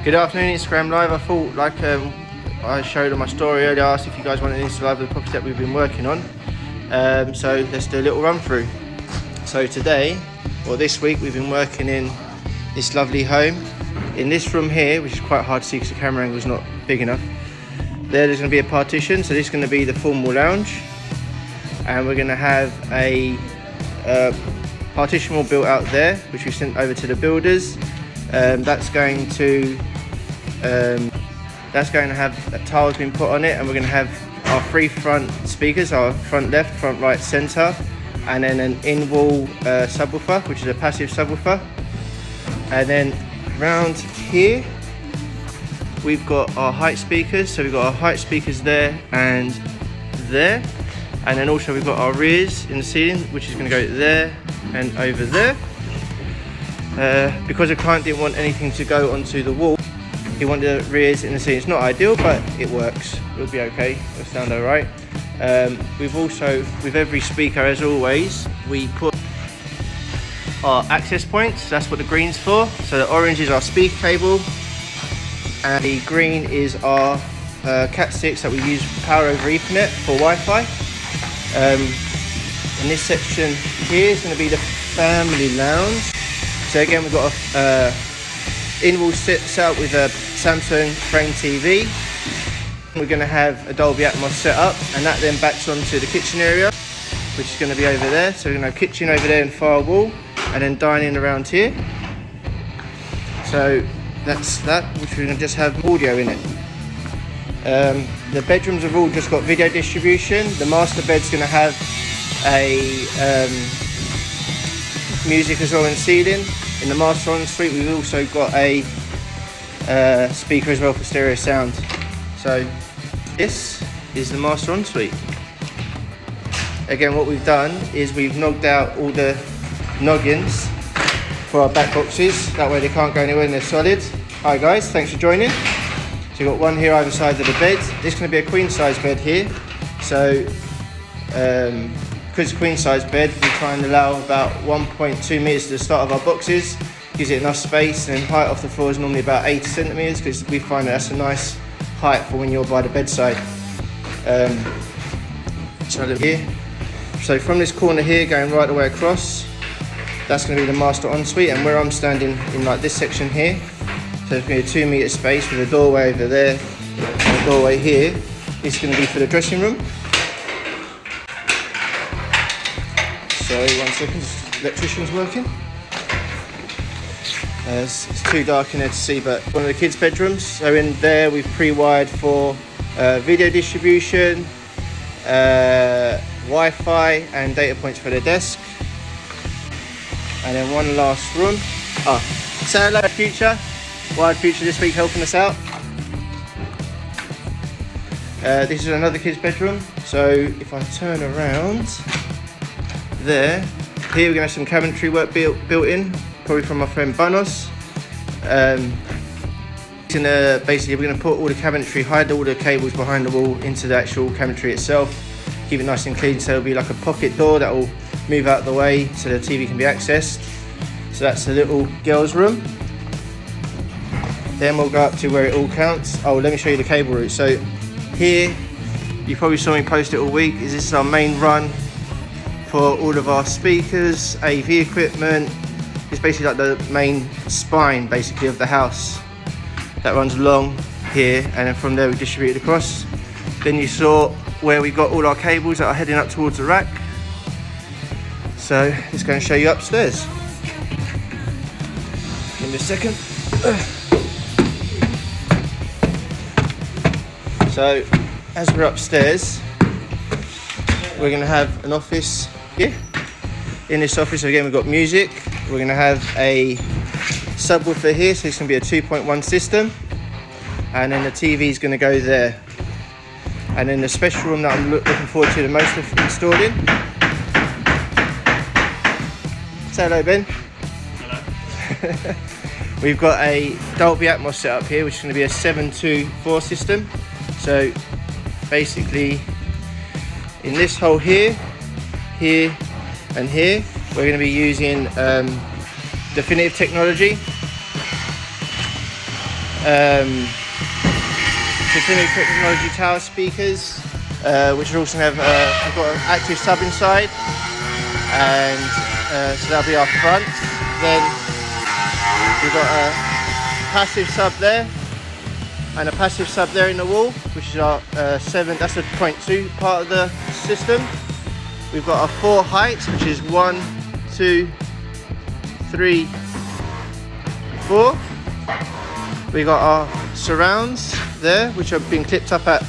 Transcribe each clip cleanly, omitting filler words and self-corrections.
Good afternoon, Instagram Live. I thought, like I showed on my story earlier, I asked if you guys wanted an Insta Live of the property that we've been working on. So let's do a little run through. So today, or this week, we've been working in this lovely home. In this room here, which is quite hard to see because the camera angle is not big enough, there's going to be a partition. So this is going to be the formal lounge. And we're going to have a partition wall built out there, which we sent over to the builders. That's going to have tiles being put on it, and we're going to have our three front speakers, our front left, front right, centre, and then an in-wall subwoofer, which is a passive subwoofer. And then round here we've got our height speakers, so we've got our height speakers there and there, and then also we've got our rears in the ceiling, which is going to go there and over there. Because the client didn't want anything to go onto the wall, he wanted the rears in the ceiling. It's not ideal, but it works. It'll be okay. It'll sound alright. We've also, with every speaker, as always, we put our access points. That's what the green's for. So the orange is our speaker cable, and the green is our Cat 6 that we use for power over Ethernet for Wi-Fi. In this section here is going to be the family lounge. So again, we've got a in-wall set up with a Samsung frame TV. We're going to have a Dolby Atmos set up, and that then backs onto the kitchen area, which is going to be over there. So we're going to have kitchen over there and far wall, and then dining around here. So that's that, which we're going to just have audio in it. The bedrooms have all just got video distribution. The master bed's going to have a music as well in the ceiling. In the master ensuite we've also got a speaker as well for stereo sound. So this is the master ensuite. Again, what we've done is we've knocked out all the noggins for our back boxes, that way they can't go anywhere and they're solid. Hi guys, thanks for joining. So you've got one here either side of the bed. This is going to be a queen size bed here. So because it's a queen size bed, we try and allow about 1.2 metres to the start of our boxes. Gives it enough space, and then height off the floor is normally about 80 centimetres, because we find that's a nice height for when you're by the bedside. So look here. So from this corner here, going right the way across, that's going to be the master ensuite, and where I'm standing in like this section here, so there's going to be a 2 metre space with a doorway over there and a doorway here. This is going to be for the dressing room. So 1 second, electrician's working. It's too dark in there to see, but one of the kids' bedrooms. So in there we've pre-wired for video distribution, Wi-Fi and data points for the desk. And then one last room. Say hello Future. Wired Future this week helping us out. This is another kid's bedroom. So if I turn around there, here we're going to have some cabinetry work built in, probably from my friend Banos. Basically we're going to put all the cabinetry, hide all the cables behind the wall into the actual cabinetry itself, keep it nice and clean, so there'll be like a pocket door that will move out of the way so the TV can be accessed. So that's the little girls' room. Then we'll go up to where it all counts. Oh, let me show you the cable route. So here, you probably saw me post it all week, this is our main run for all of our speakers, AV equipment. It's basically like the main spine basically of the house that runs along here, and then from there we distribute it across. Then you saw where we got all our cables that are heading up towards the rack. So let's go and show you upstairs. Give me a second. So as we're upstairs, we're going to have an office here. In this office again we've got music. We're going to have a subwoofer here, so it's going to be a 2.1 system, and then the TV is going to go there. And then the special room that I'm looking forward to the most of installing. Say hello Ben. Hello. We've got a Dolby Atmos set up here, which is going to be a 724 system. So basically in this hole here, here and here, we're going to be using definitive technology. continuing technology tower speakers, which also have we've got an active sub inside, and so that'll be our front. Then we've got a passive sub there and a passive sub there in the wall, which is our 7. That's the 0.2 part of the system. We've got our 4 heights, which is 1, 2, 3, 4. We got our surrounds there, which have been clipped up at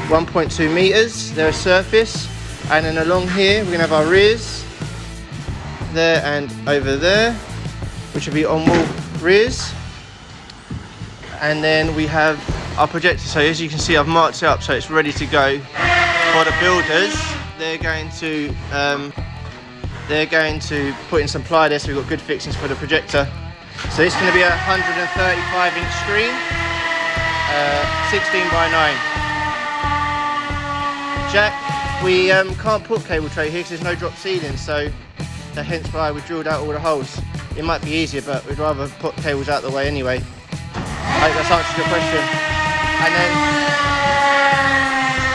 1.2 meters. They're a surface, and then along here we're gonna have our rears there and over there, which will be on-wall rears. And then we have our projector. So as you can see, I've marked it up so it's ready to go for the builders. They're going to put in some ply there, so we've got good fixings for the projector. So it's going to be a 135-inch screen, 16 by 9. Jack, we can't put cable tray here because there's no drop ceiling, so hence why we drilled out all the holes. It might be easier, but we'd rather put cables out the way anyway. I hope that's answered your question. And then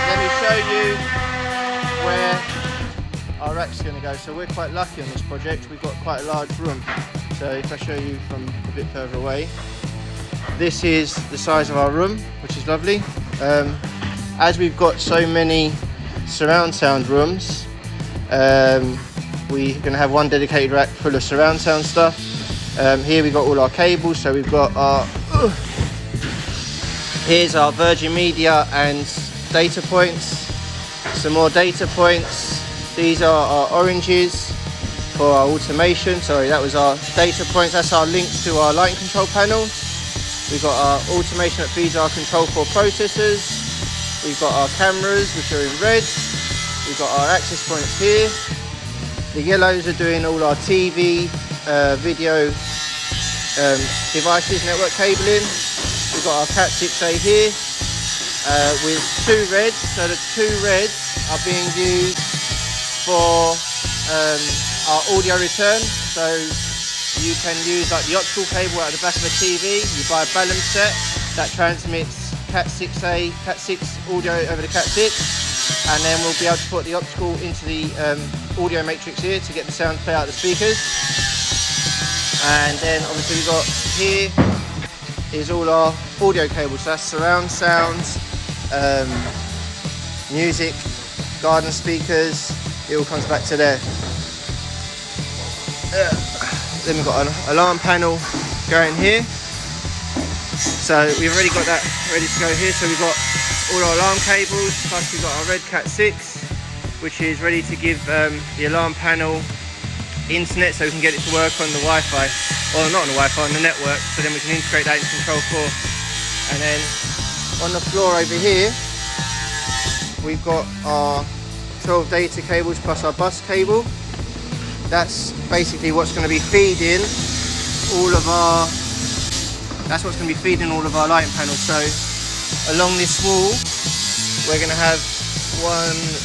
let me show you where our rack's going to go. So we're quite lucky on this project. We've got quite a large room. So if I show you from a bit further away, this is the size of our room, which is lovely. As we've got so many surround sound rooms, we're going to have one dedicated rack full of surround sound stuff. Here we've got all our cables. So we've got our here's our Virgin Media and data points, some more data points. These are our oranges for our automation. Sorry, that was our data points. That's our link to our lighting control panel. We've got our automation that feeds our Control4 processors. We've got our cameras, which are in red. We've got our access points here. The yellows are doing all our TV, video devices, network cabling. We've got our Cat 6A here with 2 reds. So the 2 reds are being used for our audio return. So you can use like the optical cable out of the back of a TV. You buy a balance set that transmits Cat 6A, Cat 6 audio over the Cat 6, and then we'll be able to put the optical into the audio matrix here to get the sound play out of the speakers. And then obviously we've got here is all our audio cables. So that's surround sounds, music, garden speakers. It all comes back to there. Then we've got an alarm panel going here. So we've already got that ready to go here. So we've got all our alarm cables, plus we've got our red Cat 6, which is ready to give the alarm panel internet so we can get it to work on the Wi-Fi, or not on the Wi-Fi, on the network, so then we can integrate that into Control4. And then on the floor over here, we've got our 12 data cables plus our bus cable. That's basically what's going to be feeding all of our, lighting panels. So along this wall, we're going to have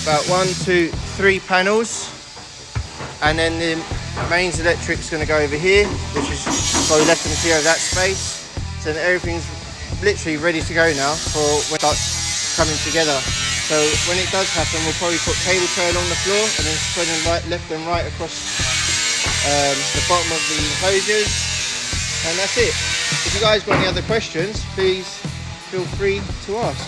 about 1, 2, 3 panels, and then the mains electric's going to go over here, which is so we left them clear of that space. So then everything's literally ready to go now for when it starts coming together. So when it does happen, we'll probably put cable tray along the floor and then spread them left and right across the bottom of the enclosures, and that's it. If you guys got any other questions, please feel free to ask.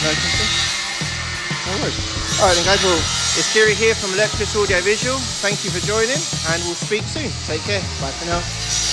No question? No worries. Alright then guys, well, it's Kiri here from Electric Audio Visual. Thank you for joining, and we'll speak soon. Take care. Bye for now.